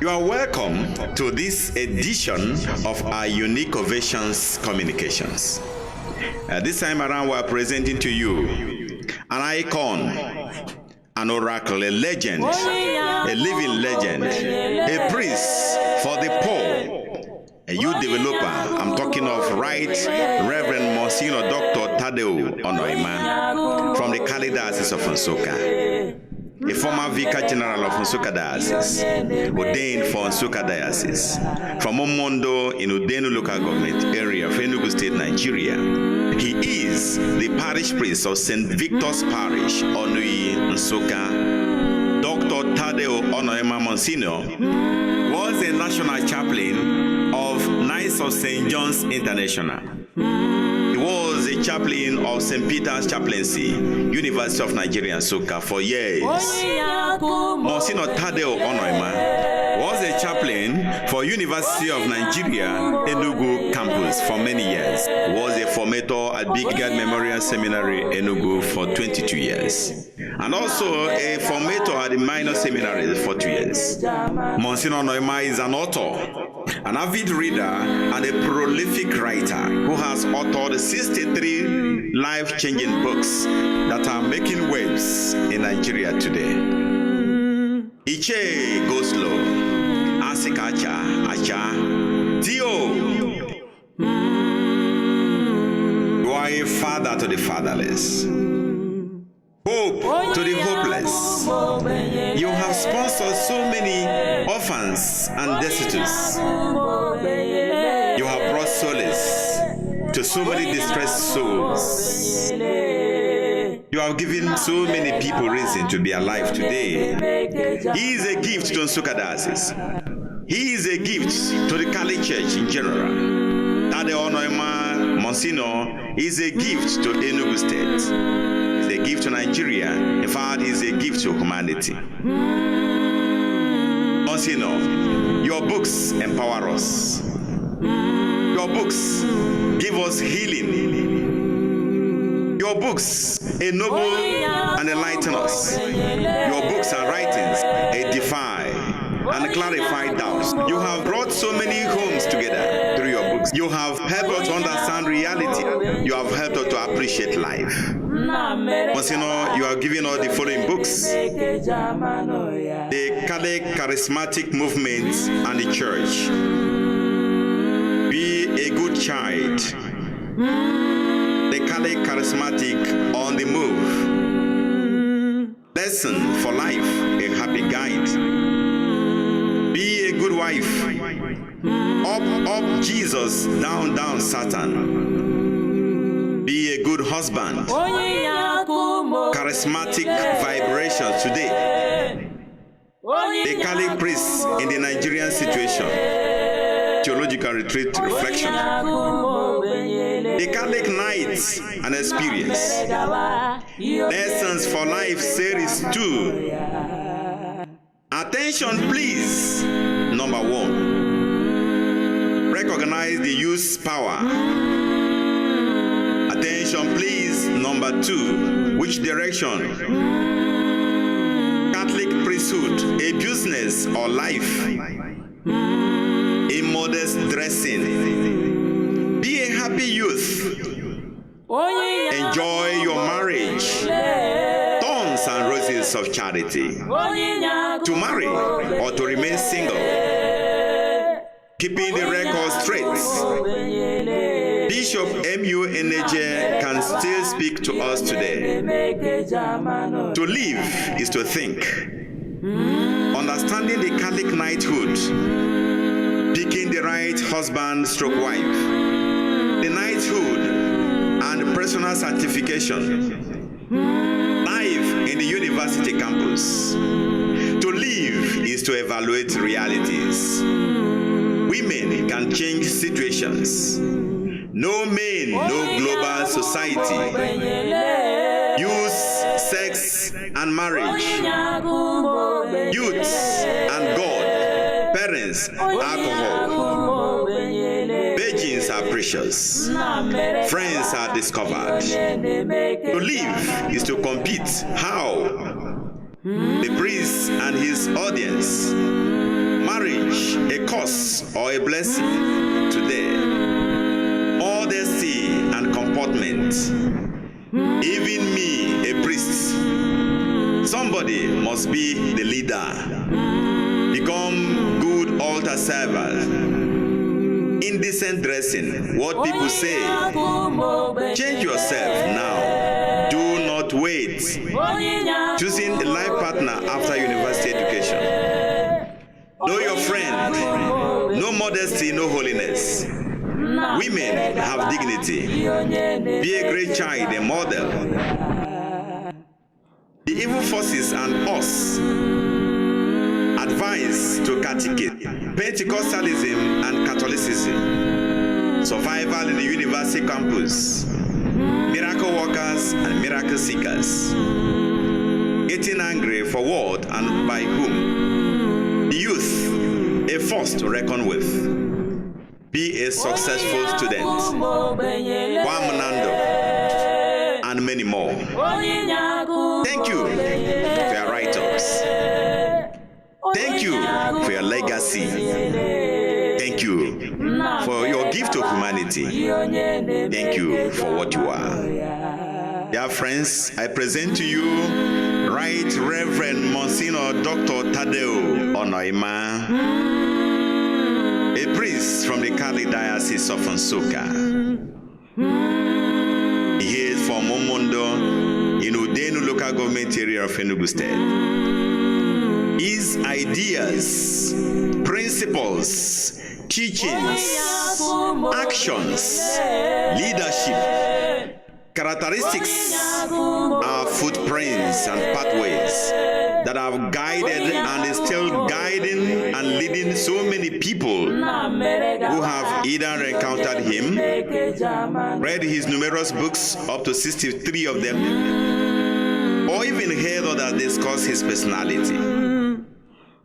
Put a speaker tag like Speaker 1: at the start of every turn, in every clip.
Speaker 1: You are welcome to this edition of our Unique Ovations Communications. This time around, we are presenting to you an icon, an oracle, a legend, a living legend, a priest for the poor, a youth developer. I'm talking of Right Reverend Monsignor Dr Taddeo Onoyima from the Kali Diocese of Nsukka. A former Vicar General of Nsukka Diocese, ordained for Nsukka Diocese, from Omondo in Udenu local government area of Enugu State, Nigeria. He is the parish priest of St. Victor's Parish, Onoyima, Nsukka. Dr. Taddeo Onoyima Monsignor was a national chaplain of Knights of St. John's International. He was a chaplain of St. Peter's Chaplaincy, University of Nigeria, Nsukka, for years. Monsignor Taddeo Onoyima was a chaplain for University of Nigeria, Enugu campus for many years. He was a formator at Big God Memorial Seminary, Enugu for 22 years. And also a formator at the Minor Seminary for 2 years. Monsignor Onoyima is an author, an avid reader, and a prolific writer who has authored 63 life-changing books that are making waves in Nigeria today. Iche go slow, Asikacha, Acha, Dio. You are a father to the fatherless, hope to the hopeless. You have sponsored so many orphans and destitutes. You have brought solace to so many distressed souls. You have given so many people reason to be alive today. He is a gift to Nsukka Diocese. He is a gift to the Kali Church in general. Taddeo Onoyima Monsignor is a gift to Enugu State. He's a gift to Nigeria. In fact, he's a gift to humanity. Monsignor, your books empower us. Your books give us healing. Your books ennoble and enlighten us. Your books and writings edify and clarify doubts. You have brought so many homes together through your books. You have helped us to understand reality. You have helped us to appreciate life. Monsignor, you are giving us the following books: The Catholic Charismatic Movement and the Church, Be a Good Child, The Catholic Charismatic on the Move, Lesson for Life, a Happy Guide, Be a Good Wife, Up Jesus, Down Down Satan, Be a Good Husband, Charismatic Vibrations Today, The Catholic Priest in the Nigerian Situation, Theological Retreat Reflection, The Catholic Nights and Experience, Lessons for Life Series 2. Attention please. Number 1. Recognize the youth's power. Attention please. Number 2. Which direction? Catholic priesthood, a business or life? Immodest dressing. Be a happy youth. Enjoy your marriage. Thorns and roses of charity. To marry or to remain single. Keeping the record straight. Bishop M.U. Eneje can still speak to us today. To live is to think. Understanding the Catholic knighthood. Picking the right husband stroke wife. The knighthood and personal certification. Life in the university campus. To live is to evaluate realities. Women can change situations. No men, no global society. Youth, sex, and marriage. Youth and God. Parents, alcohol. Virgins are precious. Friends are discovered. To live is to compete. How? The priest and his audience. Marriage a blessing today. Modesty and comportment. Even me, a priest. Somebody must be the leader. Become good altar servers. Indecent dressing, what people say. Change yourself now. Do not wait. Choosing a life partner after university education. Know your friend. No modesty, no holiness. Women have dignity. Be a great child, a model. The evil forces and us. Advice to catechist, Pentecostalism and Catholicism, survival in the university campus, miracle workers and miracle seekers, getting angry for what and by whom, the youth, a force to reckon with, be a successful student, Wamanando, and many more. Thank you for your write-ups. Thank you for your legacy. Thank you for your gift of humanity. Thank you for what you are. Dear friends, I present to you Right Reverend Monsignor Dr Taddeo Onoyima, a priest from the Catholic Diocese of Nsukka. He is from Momondo in Udenu local government area of Enugu State. His ideas, principles, teachings, actions, leadership, characteristics are footprints and pathways that have guided and is still guiding and leading so many people who have either encountered him, read his numerous books, up to 63 of them, or even heard others discuss his personality.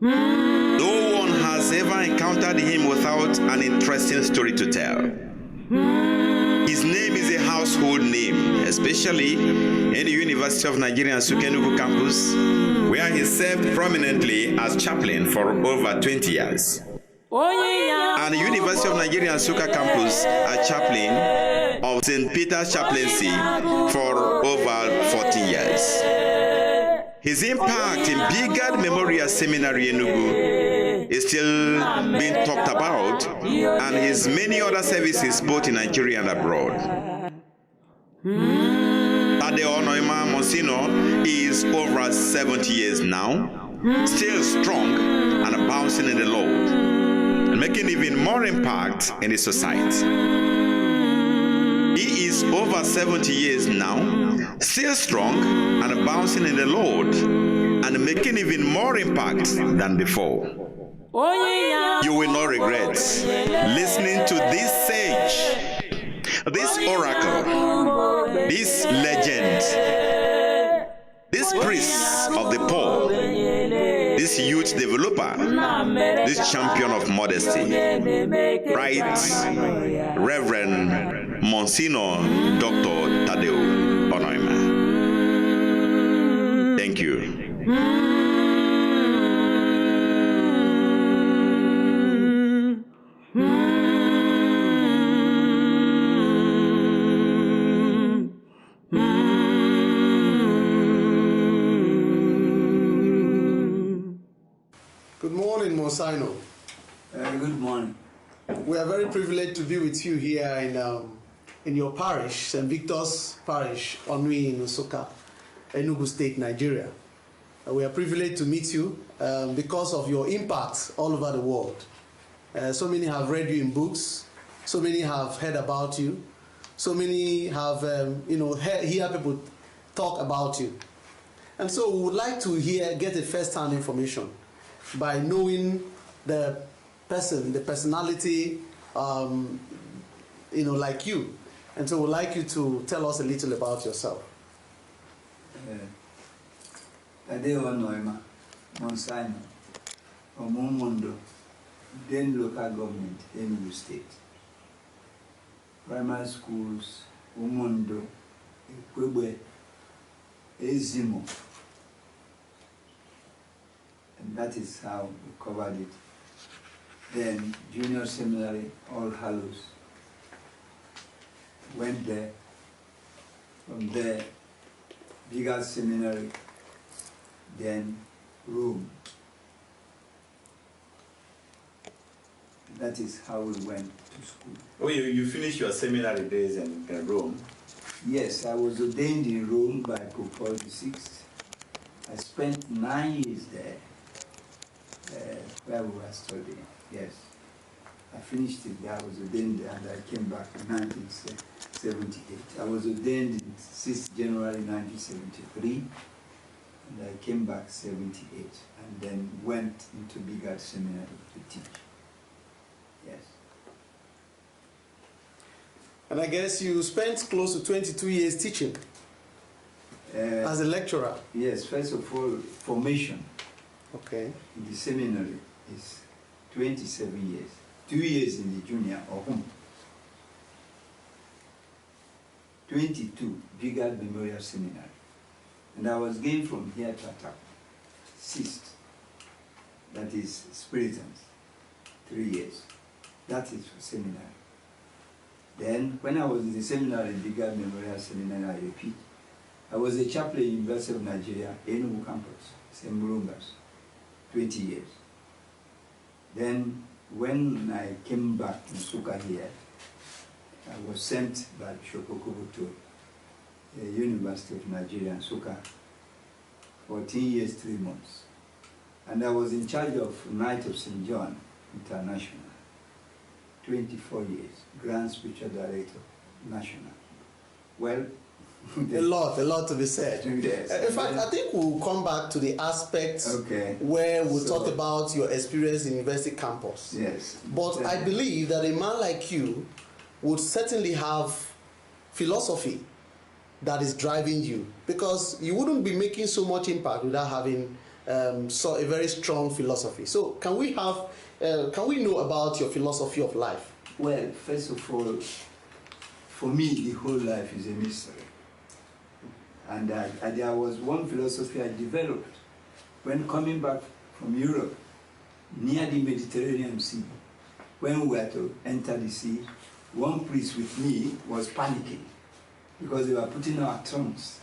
Speaker 1: No one has ever encountered him without an interesting story to tell. His name is a household name, especially in the University of Nigeria Nsukka campus, where he served prominently as chaplain for over 20 years. And the University of Nigeria Nsukka campus, a chaplain of St. Peter's chaplaincy for over 14 years. His impact in Bigad Memorial Seminary in Enugu is still being talked about, and his many other services both in Nigeria and abroad. Taddeo Onoyima Monsignor is over 70 years now, still strong and bouncing in the Lord, and making even more impact in the society. He is over 70 years now, still strong and bouncing in the Lord, and making even more impact than before. You will not regret listening to this sage, this oracle, this legend, this priest of the poor, this youth developer, this champion of modesty, Right Reverend Monsignor Dr Taddeo Onoyima. Thank you.
Speaker 2: Good morning, Monsignor.
Speaker 3: Good morning.
Speaker 2: We are very privileged to be with you here in your parish, St. Victor's Parish, Onui in Nsukka, Enugu State, Nigeria. We are privileged to meet you because of your impact all over the world. So many have read you in books, so many have heard about you, so many have hear people talk about you. And so we would like to get a first-hand information by knowing the person, the personality, like you. And so we'd like you to tell us a little about yourself.
Speaker 3: Taddeo Onoyima, Monsignor, Omomondo, then local government, Enugu State. Primary schools, Omondo, Ekwebe, Ezimo. And that is how we covered it. Then Junior Seminary, All Hallows. Went there. From there, Bigger Seminary, then Rome. That is how we went to school.
Speaker 1: Oh, you finished your seminary days in Rome?
Speaker 3: Yes, I was ordained in Rome by Pope Paul VI. I spent 9 years there, where we were studying. Yes, I finished it there. I was ordained there, and I came back in 1978. I was ordained in 6th January 1973, and I came back 78, and then went into Bigard Seminary to teach. Yes.
Speaker 2: And I guess you spent close to 22 years teaching as a lecturer.
Speaker 3: Yes, first of all, formation
Speaker 2: Okay.
Speaker 3: in the seminary is 27 years. 2 years in the junior or home. 22, Bigard Memorial Seminary. And I was going from here to attack. 6th, that is Spiritans, 3 years. That is for seminary. Then, when I was in the seminary, Bigard Memorial Seminary, I repeat, I was a chaplain in University of Nigeria, Enugu campus, St. Mulungas, 20 years. Then, when I came back to Nsukka here, I was sent by Bishop Okubo to the University of Nigeria, Nsukka, 14 years, 3 months. And I was in charge of Knight of St. John International, 24 years, Grand Spiritual Director, National. Well,
Speaker 2: a lot to be said.
Speaker 3: Yes.
Speaker 2: In fact, I think we'll come back to the aspects
Speaker 3: Okay.
Speaker 2: where we'll talk about your experience in university campus.
Speaker 3: Yes.
Speaker 2: But I believe that a man like you would certainly have philosophy that is driving you, because you wouldn't be making so much impact without having so a very strong philosophy. So can we know about your philosophy of life?
Speaker 3: Well, first of all, for me, the whole life is a mystery. And there was one philosophy I developed when coming back from Europe, near the Mediterranean Sea. When we were to enter the sea, one priest with me was panicking because they were putting our trunks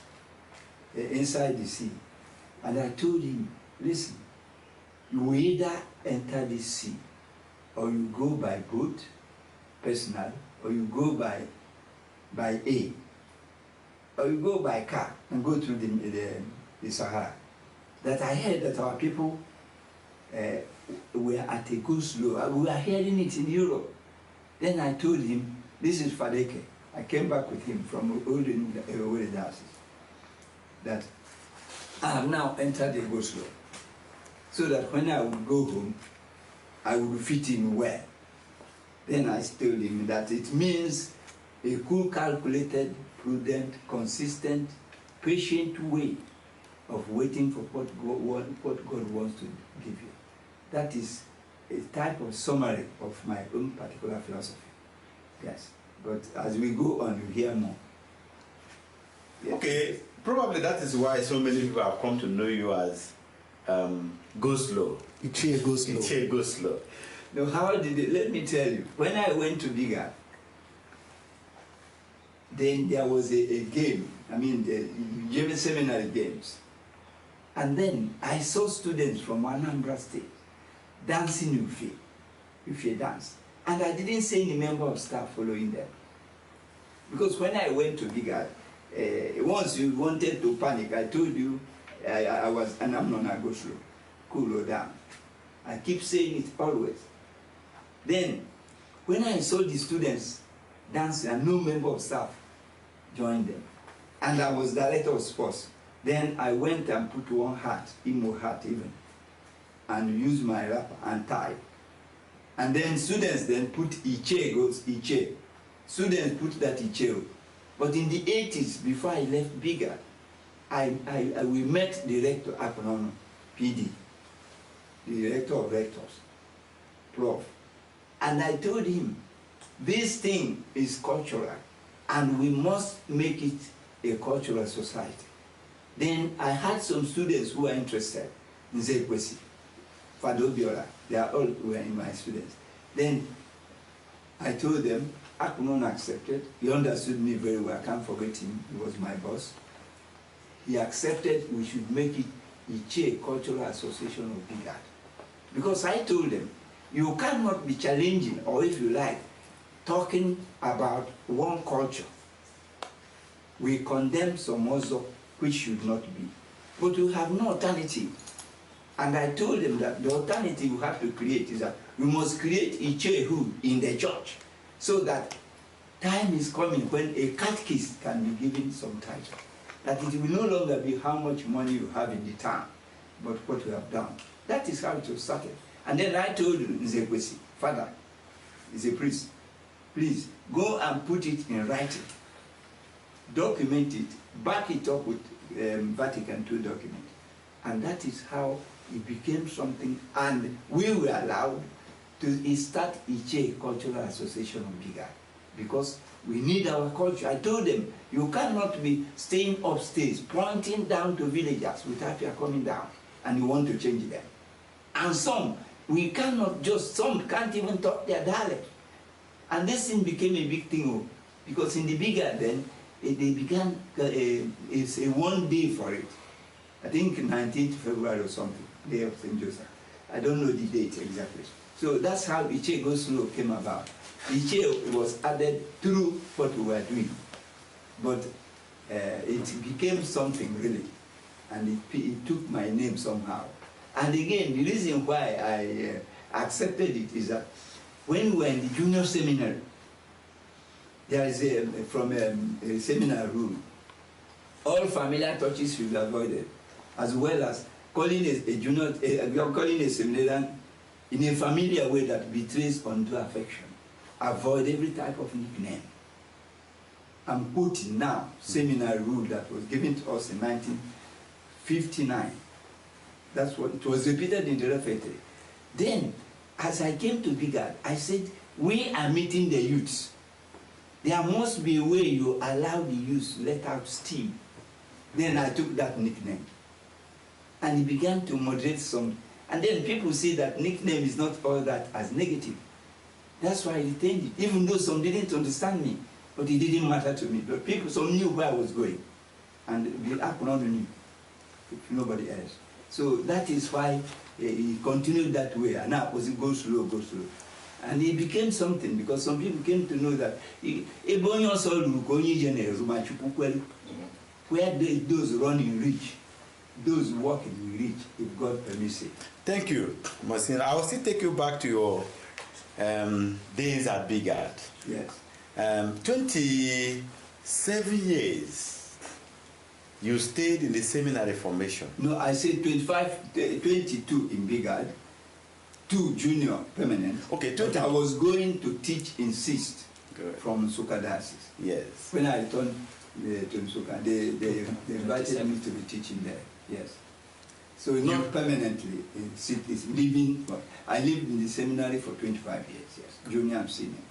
Speaker 3: inside the sea. And I told him, listen, you either enter the sea or you go by boat, personal, or you go by A, or you go by car and go through the Sahara. That I heard that our people were at a go slow. We were hearing it in Europe. Then I told him, this is Fadeke. I came back with him from old houses. That I have now entered the go slow. So that when I would go home, I would fit in well. Then I told him that it means a cool, calculated, prudent, consistent, patient way of waiting for what God wants to give you. That is a type of summary of my own particular philosophy. Yes, but as we go on, you hear more. Yes.
Speaker 1: Okay, probably that is why so many people have come to know you as go slow.
Speaker 2: Ichie go slow.
Speaker 1: Ichie go slow.
Speaker 3: Now, how did it? Let me tell you. When I went to Bigard, then there was a game. I mean, the German seminary games. And then I saw students from Anambra State dancing if you dance. And I didn't see any member of staff following them. Because when I went to Bigard, once you wanted to panic, I told you I was, and I'm not go slow, cool down. I keep saying it always. Then, when I saw the students dancing and no member of staff joined them, and I was director of sports, then I went and put one hat, Imo hat even, and used my wrapper and tie. And then students then put Iche, goes Iche. Students put that Iche. But in the 80s, before I left Bigard, we met the rector, Aponono, PD, the rector of rectors, Prof. And I told him, this thing is cultural, and we must make it a cultural society. Then I had some students who were interested in Zekwesi. Fadobiola. They are all were in my students. Then I told them, Akunon accepted. He understood me very well. I can't forget him. He was my boss. He accepted we should make it Iche Cultural Association of Bigad. Because I told them, you cannot be challenging, or if you like, talking about one culture. We condemn some Ozo which should not be. But you have no alternative. And I told them that the alternative you have to create is that we must create Ichehu in the church, so that time is coming when a catechist can be given some title. That it will no longer be how much money you have in the town, but what you have done. That is how it was started. And then I told Nzekwesi, Father, he's a priest, please go and put it in writing, document it, back it up with Vatican II document. And that is how it became something, and we were allowed to start Iche Cultural Association of Bigad, because we need our culture. I told them, you cannot be staying upstairs, pointing down to villagers without you coming down, and you want to change them. And some, we cannot just, some can't even talk their dialect. And this thing became a big thing, because in the Bigad then, they began, it's a one day for it. I think 19th February or something, day of St. Joseph. I don't know the date exactly. So that's how Iche Go Slow came about. Iche was added through what we were doing. But it became something really. And it took my name somehow. And again, the reason why I accepted it is that when we were in the junior seminary, there is from a seminar room, all familiar touches should be avoided, as well as calling calling a seminarian in a familiar way that betrays undue affection. Avoid every type of nickname. I'm quoting now seminary rule that was given to us in 1959. That's what it was repeated in the refectory. Then, as I came to Bigad, I said, we are meeting the youths. There must be a way you allow the youths to let out steam. Then I took that nickname. And he began to moderate some. And then people say that nickname is not all that as negative. That's why I retained it, even though some didn't understand me. But it didn't matter to me. But people, some knew where I was going. And the Akunon knew, if nobody else. So that is why he continued that way. And now was it go slow, go slow. And it became something, because some people came to know that where those running reach, those walking reach, if God permits it.
Speaker 1: Thank you, Monsignor. I will still take you back to your days at Bigad.
Speaker 3: Yes.
Speaker 1: 27 years you stayed in the seminary formation.
Speaker 3: No, I said 22 in Bigad, 2 junior permanent.
Speaker 1: Okay,
Speaker 3: 20. I was going to teach in Sist from Nsukka diocese.
Speaker 1: Yes.
Speaker 3: When I returned to Nsukka, they invited me to be teaching there. Yes. So not permanently in Sist, it's living. I lived in the seminary for 25 years. Yes, junior and senior.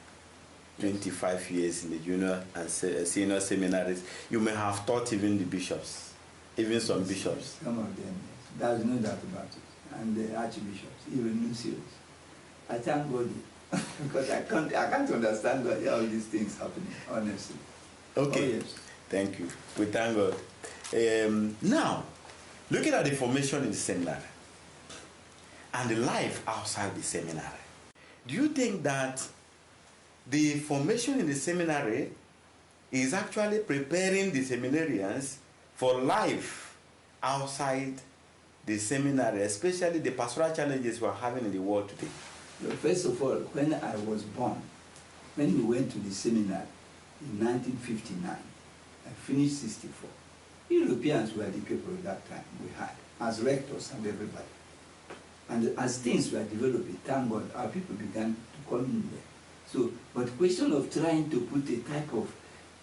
Speaker 1: 25 years in the junior and senior seminaries. You may have taught even the bishops, even some bishops.
Speaker 3: Some of them, yes. There's no doubt about it. And the archbishops, even nuncios. I thank God because I can't understand why all these things happening, honestly.
Speaker 1: Okay.
Speaker 3: Oh, yes.
Speaker 1: Thank you. We thank God. Now, looking at the formation in the seminary and the life outside the seminary, do you think that the formation in the seminary is actually preparing the seminarians for life outside the seminary, especially the pastoral challenges we are having in the world today?
Speaker 3: Well, first of all, when I was born, when we went to the seminar in 1959, I finished 64. Europeans were the people at that time we had, as rectors and everybody. And as things were developing, thank God, our people began to come in there. So, but the question of trying to put a type of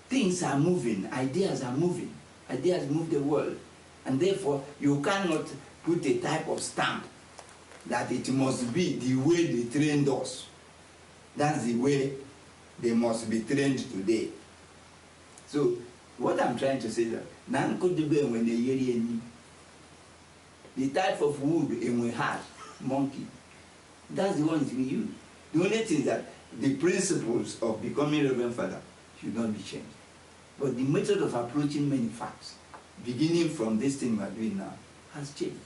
Speaker 3: things are moving, ideas move the world. And therefore, you cannot put a type of stamp that it must be the way they trained us. That's the way they must be trained today. So, what I'm trying to say is that, the type of wood we had monkey. That's the ones we use. The only thing is that the principles of becoming Reverend Father should not be changed. But the method of approaching many facts, beginning from this thing we are doing now, has changed.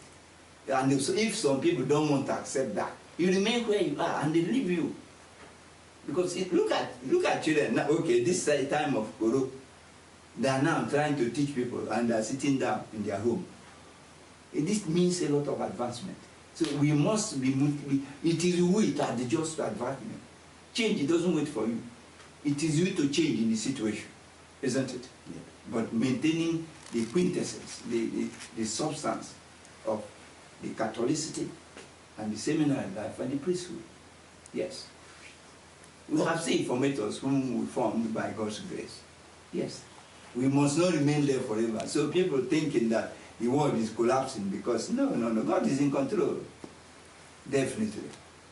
Speaker 3: And if some people don't want to accept that, you remain where you are and they leave you. Because look at children now. Okay, this is a time of Koro. They are now trying to teach people and they are sitting down in their home. This means a lot of advancement. So we must be, it is we to adjust to advancement. Change, it doesn't wait for you. It is you to change in the situation, isn't it? Yeah. But maintaining the quintessence, the substance of the Catholicity and the seminary life and the priesthood. Yes. We have seen formators whom we formed by God's grace. Yes. We must not remain there forever. So people thinking that the world is collapsing because no, God is in control. Definitely.